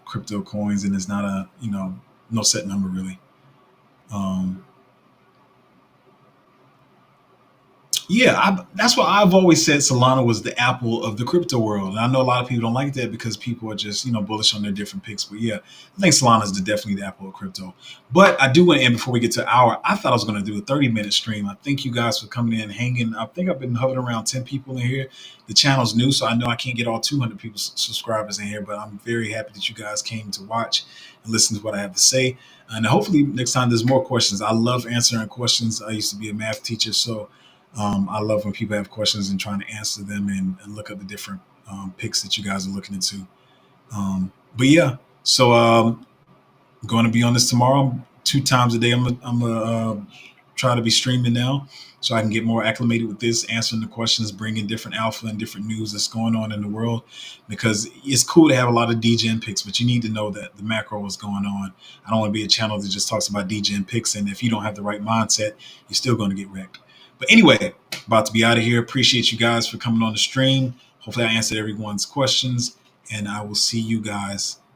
crypto coins, and it's not a no set number really. Um, Yeah, that's why I've always said Solana was the Apple of the crypto world. And I know a lot of people don't like that because people are just, bullish on their different picks. But yeah, I think Solana is definitely the Apple of crypto. But I do want to end before we get to an hour. I thought I was going to do a 30-minute stream. I thank you guys for coming in, hanging. I think I've been hovering around 10 people in here. The channel's new, so I know I can't get all 200 people subscribers in here, but I'm very happy that you guys came to watch and listen to what I have to say. And hopefully next time there's more questions. I love answering questions. I used to be a math teacher, so I love when people have questions and trying to answer them and look at the different picks that you guys are looking into. But yeah, so going to be on this tomorrow 2 times a day. I'm gonna try to be streaming now so I can get more acclimated with this, answering the questions, bringing different alpha and different news that's going on in the world. Because it's cool to have a lot of DGen picks, but you need to know that the macro is going on. I don't want to be a channel that just talks about DGen picks, and if you don't have the right mindset, you're still going to get wrecked. But anyway, about to be out of here. Appreciate you guys for coming on the stream. Hopefully, I answered everyone's questions, and I will see you guys